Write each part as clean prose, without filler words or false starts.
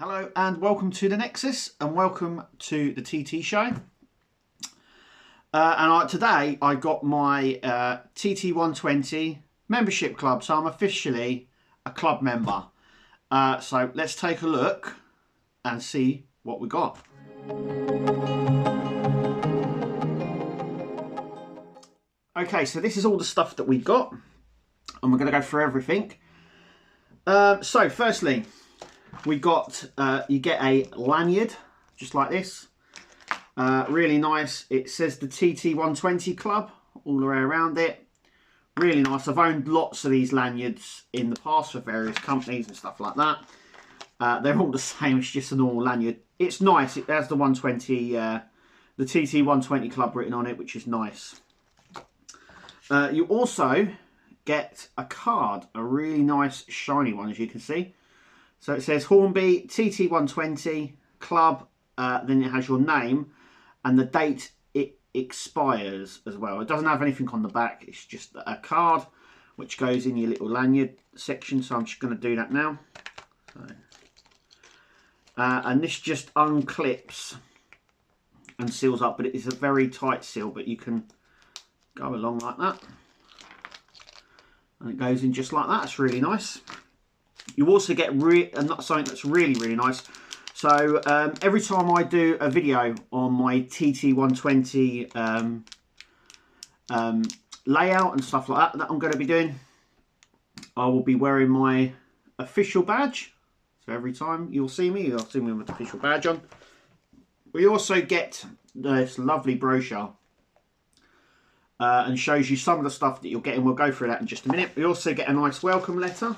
Hello and welcome to the Nexus and welcome to the TT show. Today I got my TT120 membership club, so I'm officially a club member. So let's take a look and see what we got. Okay, so this is all the stuff that we got and we're going to go through everything. So firstly, we got, you get a lanyard, just like this. Really nice. It says the TT120 Club all the way around it. Really nice. I've owned lots of these lanyards in the past for various companies and stuff like that. They're all the same, it's just a normal lanyard. It's nice. It has the 120, the TT120 Club written on it, which is nice. You also get a card, a really nice shiny one, as you can see. So it says Hornby TT120 Club, then it has your name and the date it expires as well. It doesn't have anything on the back, it's just a card which goes in your little lanyard section, so I'm just going to do that now. So, and this just unclips and seals up, but it is a very tight seal, but you can go along like that. And it goes in just like that, it's really nice. You also get something that's really nice. So every time I do a video on my TT120 layout and stuff like that I'm going to be doing, I will be wearing my official badge. So every time you'll see me with the official badge on. We also get this lovely brochure and shows you some of the stuff that you'll get, and we'll go through that in just a minute. We also get a nice welcome letter,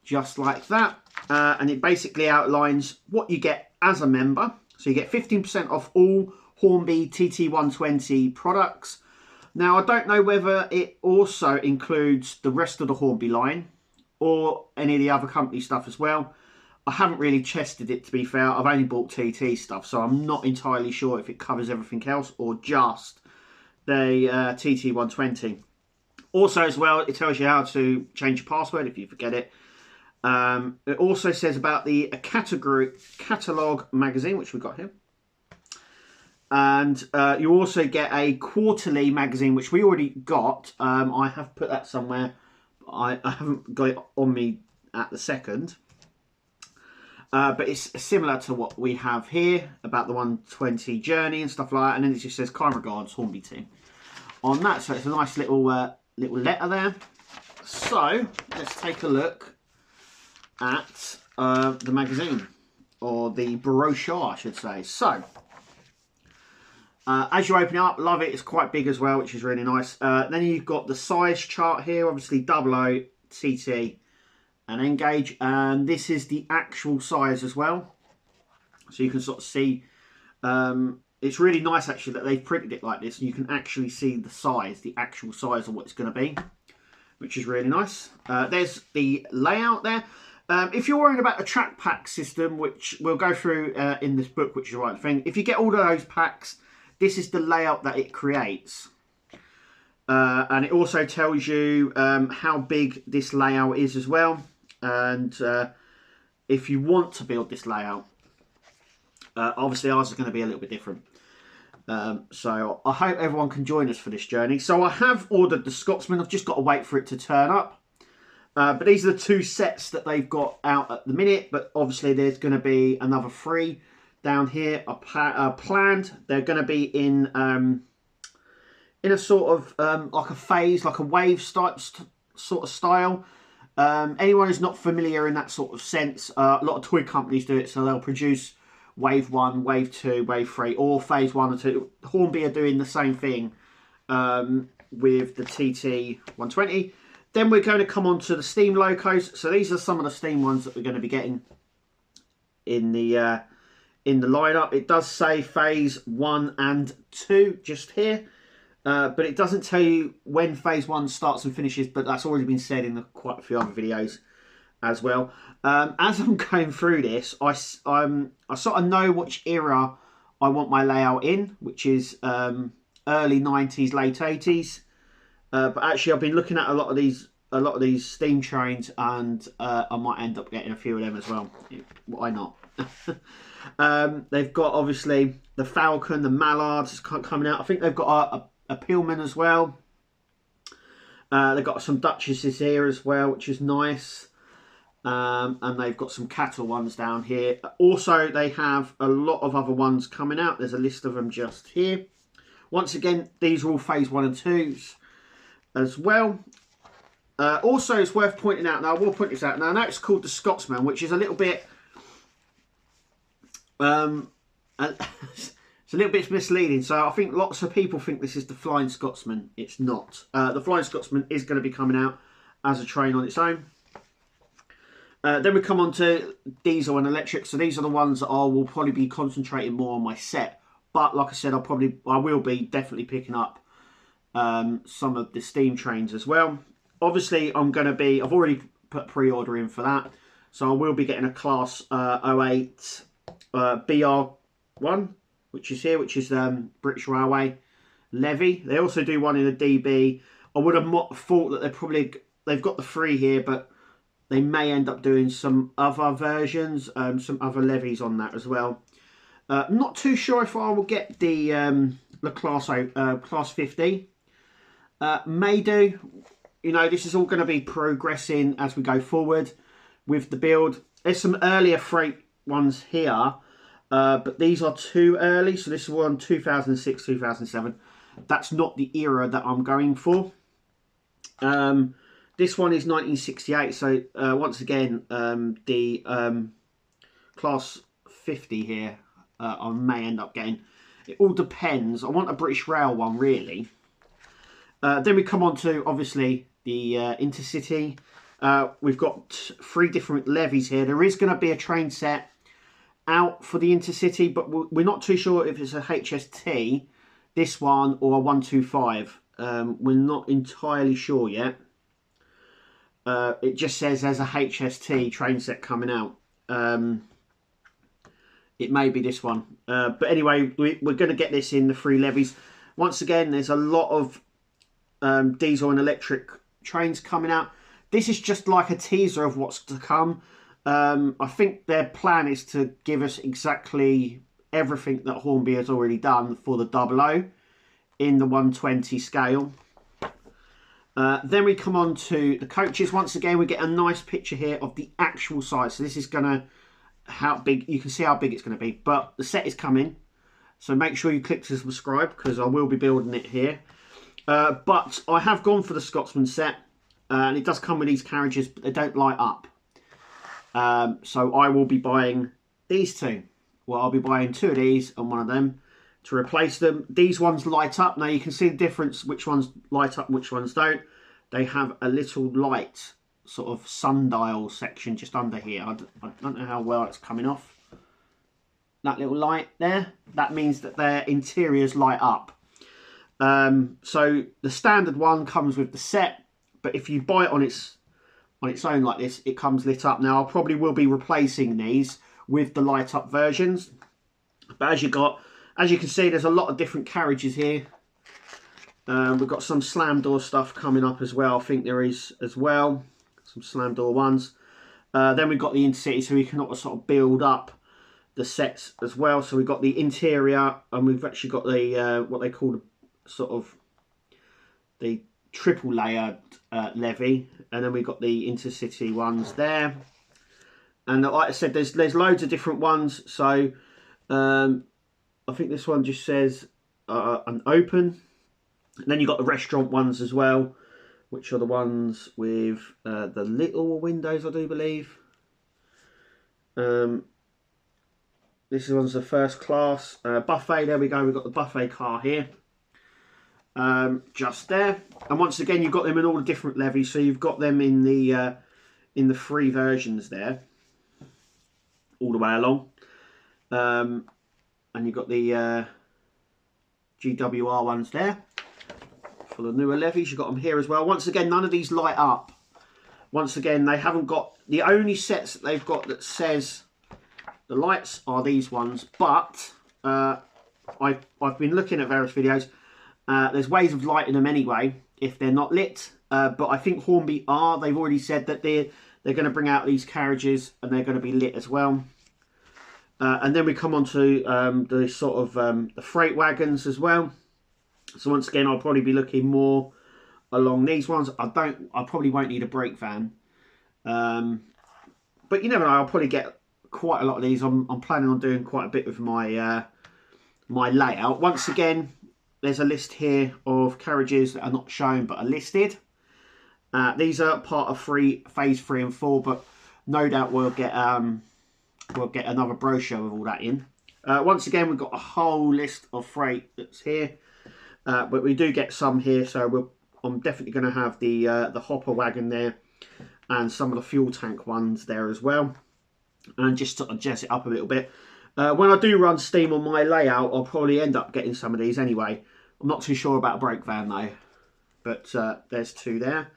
just like that, and it basically outlines what you get as a member. So you get 15% off all Hornby TT120 products. Now I don't know whether it also includes the rest of the Hornby line or any of the other company stuff as well. I haven't really tested it, to be fair. I've only bought TT stuff, so I'm not entirely sure if it covers everything else or just the TT120. Also as well, it tells you how to change your password if you forget it. It also says about the catalogue magazine, which we've got here. And you also get a quarterly magazine, which we already got. I have put that somewhere. I haven't got it on me at the second. But it's similar to what we have here about the 120 journey and stuff like that. And then it just says, kind regards, Hornby team on that. So it's a nice little letter there. So let's take a look at the magazine, or the brochure I should say. So as you open it up, love it, it's quite big as well, which is really nice. Then you've got the size chart here, obviously 00, TT and N gauge, and this is the actual size as well, so you can sort of see. It's really nice actually that they've printed it like this, and you can actually see the size, the actual size of what it's going to be, which is really nice. There's the layout there. If you're worrying about the track pack system, which we'll go through in this book, which is the right thing, if you get all of those packs, this is the layout that it creates. And it also tells you how big this layout is as well. And if you want to build this layout, obviously ours is going to be a little bit different. So I hope everyone can join us for this journey. So I have ordered the Scotsman. I've just got to wait for it to turn up. But these are the two sets that they've got out at the minute. But obviously there's going to be another 3 down here planned. They're going to be in a sort of like a phase, like a wave sort of style. Anyone who's not familiar in that sort of sense, a lot of toy companies do it. So they'll produce wave 1, wave 2, wave 3, or phase 1 or 2. Hornby are doing the same thing with the TT120. Then we're going to come on to the Steam locos. So these are some of the Steam ones that we're going to be getting in the lineup. It does say phase 1 and 2 just here, but it doesn't tell you when phase 1 starts and finishes. But that's already been said in quite a few other videos as well. As I'm going through this, I sort of know which era I want my layout in, which is early 90s, late 80s. But actually, I've been looking at a lot of these a lot of these steam trains, and I might end up getting a few of them as well. Why not? They've got obviously the Falcon, the Mallards coming out. I think they've got a Pillman as well. They've got some Duchesses here as well, which is nice. And they've got some cattle ones down here. Also, they have a lot of other ones coming out. There's a list of them just here. Once again, these are all phase 1 and 2s as well. Also, it's worth pointing out, now I will point this out, now I know it's called the Scotsman, which is a little bit, it's a little bit misleading. So I think lots of people think this is the Flying Scotsman. It's not. The Flying Scotsman is going to be coming out as a train on its own. Then we come on to diesel and electric. So these are the ones that I will probably be concentrating more on my set. But like I said, I will be definitely picking up some of the steam trains as well. Obviously, I've already put pre-order in for that. So I will be getting a Class 08 BR1, which is here, which is British Railway Levy. They also do one in a DB. I would have thought that they've got the 3 here, but they may end up doing some other versions, some other levies on that as well. Not too sure if I will get the Class 50. May do. You know, this is all going to be progressing as we go forward with the build. There's some earlier freight ones here, but these are too early. So this is one 2006, 2007. That's not the era that I'm going for. This one is 1968. So once again, the Class 50 here, I may end up getting. It all depends. I want a British Rail one, really. Then we come on to, obviously, the Intercity. We've got 3 different levies here. There is going to be a train set out for the Intercity, but we're not too sure if it's a HST, this one, or a 125. We're not entirely sure yet. It just says there's a HST train set coming out. It may be this one. But anyway, we're going to get this in the 3 levies. Once again, there's a lot of diesel and electric trains coming out. This is just like a teaser of what's to come. I think their plan is to give us exactly everything that Hornby has already done for the 00 in the 120 scale. Then we come on to the coaches. Once again, we get a nice picture here of the actual size. So this is going to, how big, you can see how big it's going to be. But the set is coming. So make sure you click to subscribe, because I will be building it here. But I have gone for the Scotsman set. And it does come with these carriages, but they don't light up. So I will be buying these 2. Well, I'll be buying 2 of these and 1 of them to replace them. These ones light up. Now you can see the difference, which ones light up and which ones don't. They have a little light sort of sundial section just under here. I don't know how well it's coming off. That little light there, that means that their interiors light up. So the standard one comes with the set, but if you buy it on its own like this, it comes lit up. Now I probably will be replacing these with the light up versions. But as you can see, there's a lot of different carriages here. We've got some slam door stuff coming up as well. I think there is as well some slam door ones. Then we've got the Intercity, so we can sort of build up the sets as well. So we've got the interior, and we've actually got the what they call sort of the triple layered levy, and then we've got the Intercity ones there. And like I said, there's loads of different ones. So I think this one just says an open. And then you've got the restaurant ones as well, which are the ones with the little windows, I do believe. This one's the first class. Buffet, there we go. We've got the buffet car here. Just there. And once again, you've got them in all the different levies. So you've got them in the 3 versions there, all the way along. And you've got the GWR ones there. For the newer levies, you've got them here as well. Once again, none of these light up. Once again, they haven't got, the only sets that they've got that says the lights are these ones. But I've been looking at various videos. There's ways of lighting them anyway if they're not lit. but I think Hornby are. They've already said that they're going to bring out these carriages and they're going to be lit as well. And then we come on to the sort of the freight wagons as well. So once again, I'll probably be looking more along these ones. I probably won't need a brake van, but you never know. I'll probably get quite a lot of these. I'm planning on doing quite a bit with my my layout. Once again, there's a list here of carriages that are not shown but are listed. These are part of phase 3 and 4, but no doubt we'll get another brochure with all that in. Once again, we've got a whole list of freight that's here, but we do get some here. So I'm definitely going to have the hopper wagon there, and some of the fuel tank ones there as well. And just to jazz it up a little bit. When I do run steam on my layout, I'll probably end up getting some of these anyway. I'm not too sure about a brake van though. But there's 2 there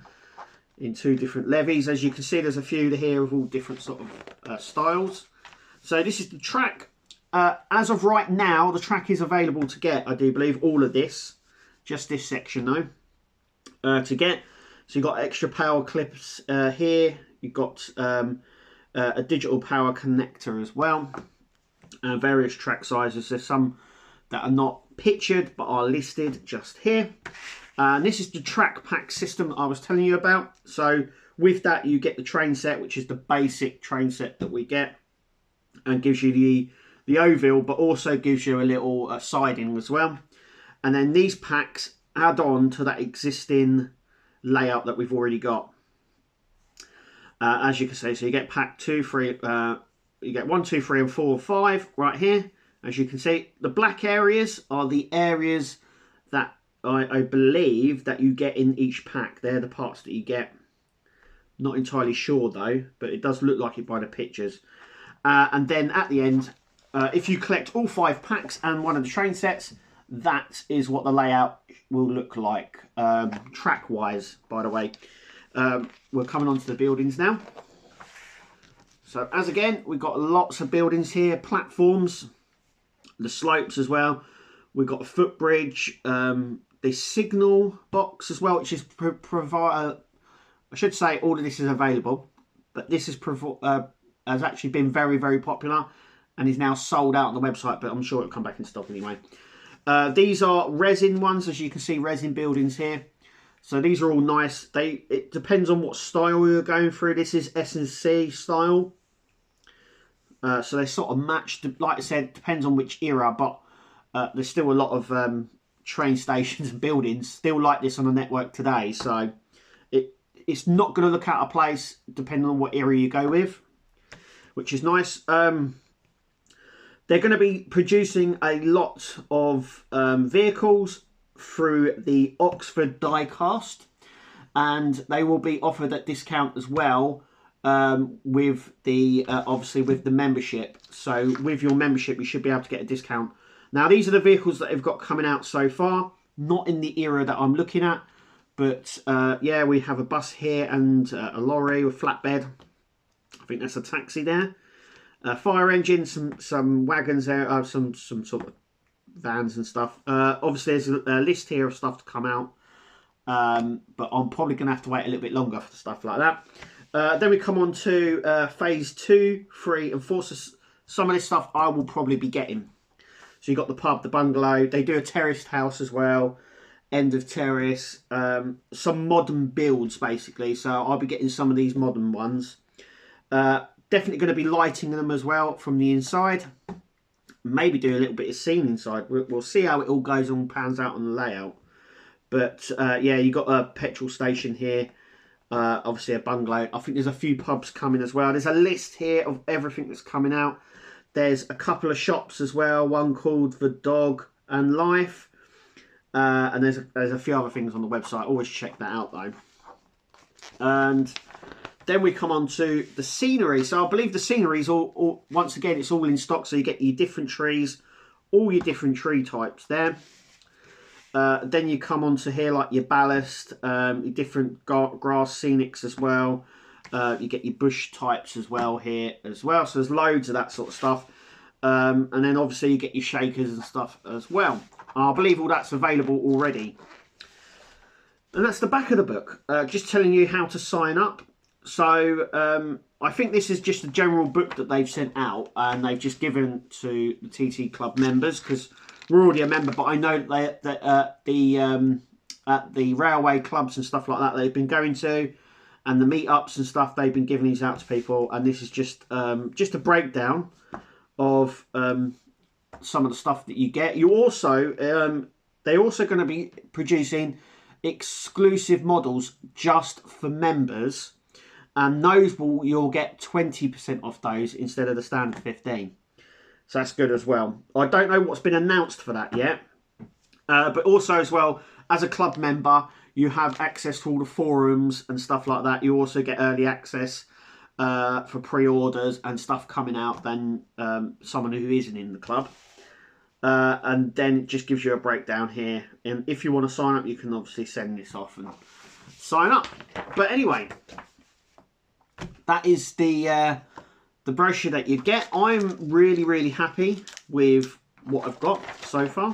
in 2 different levies. As you can see, there's a few here of all different sort of styles. So this is the track. As of right now, the track is available to get, I do believe, all of this. Just this section though, to get. So you've got extra power clips here. You've got a digital power connector as well. Various track sizes. There's some that are not pictured but are listed just here. And this is the track pack system that I was telling you about. So with that, you get the train set, which is the basic train set that we get, and gives you the oval, but also gives you a little siding as well. And then these packs add on to that existing layout that we've already got. As you can see, so you get pack 2, 3, you get 1, 2, 3, and 4, and 5 right here. As you can see, the black areas are the areas that I believe that you get in each pack. They're the parts that you get. Not entirely sure though, but it does look like it by the pictures. And then at the end, if you collect all 5 packs and one of the train sets, that is what the layout will look like, track-wise, by the way. We're coming on to the buildings now. So as again, we've got lots of buildings here, platforms, the slopes as well. We've got a footbridge, the signal box as well, which is I should say all of this is available, but this is has actually been very, very popular and is now sold out on the website, but I'm sure it'll come back in stock anyway. These are resin ones, as you can see, resin buildings here. So these are all nice. It depends on what style you're going through. This is S&C style. So they sort of match, like I said, depends on which era, but there's still a lot of train stations and buildings still like this on the network today. So it's not going to look out of place depending on what era you go with, which is nice. They're going to be producing a lot of vehicles through the Oxford diecast, and they will be offered at discount as well, with the obviously with the membership. So with your membership, you should be able to get a discount. Now these are the vehicles that they've got coming out so far, not in the era that I'm looking at, but yeah, we have a bus here and a lorry with flatbed. I think that's a taxi there. Fire engine, some wagons there, some sort of vans and stuff. Obviously there's a list here of stuff to come out, but I'm probably going to have to wait a little bit longer for stuff like that. Then we come on to phase 2, 3 and 4. So some of this stuff I will probably be getting. So you've got the pub, the bungalow, they do a terraced house as well, end of terrace, some modern builds basically. So I'll be getting some of these modern ones. Definitely going to be lighting them as well from the inside. Maybe do a little bit of scene inside. We'll see how it all goes on, pans out on the layout. But yeah, you've got a petrol station here. Obviously a bungalow. I think there's a few pubs coming as well. There's a list here of everything that's coming out. There's a couple of shops as well. One called The Dog and Life. And there's a few other things on the website. Always check that out though. And then we come on to the scenery. So I believe the scenery is all once again, it's all in stock. So you get your different trees, all your different tree types there. Then you come on to here like your ballast, your different grass scenics as well. You get your bush types as well here as well. So there's loads of that sort of stuff. And then obviously you get your shakers and stuff as well. I believe all that's available already. And that's the back of the book, just telling you how to sign up. So I think this is just a general book that they've sent out, and they've just given to the TT Club members, because we're already a member, but I know that at the railway clubs and stuff like that they've been going to, and the meetups and stuff, they've been giving these out to people, and this is just a breakdown of some of the stuff that you get. You also they're also going to be producing exclusive models just for members, and those you'll get 20% off those instead of the standard 15. So that's good as well. I don't know what's been announced for that yet, but also as well, as a club member, you have access to all the forums and stuff like that. You also get early access for pre-orders and stuff coming out than someone who isn't in the club. And then it just gives you a breakdown here. And if you want to sign up, you can obviously send this off and sign up. But anyway, that is the brochure that you get. I'm really, really happy with what I've got so far.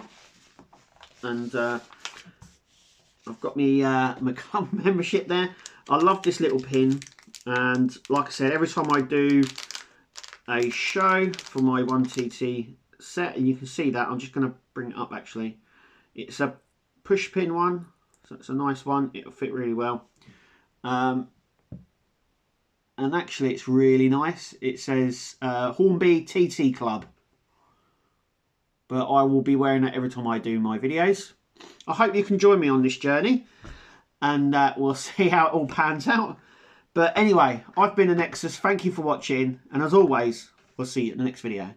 And I've got my club membership there. I love this little pin. And like I said, every time I do a show for my 1TT set, and you can see that, I'm just going to bring it up actually. It's a push pin one, so it's a nice one. It'll fit really well. And actually it's really nice. It says Hornby TT Club. But I will be wearing it every time I do my videos. I hope you can join me on this journey, and we'll see how it all pans out. But anyway, I've been a Nexus. Thank you for watching, and as always, we'll see you in the next video.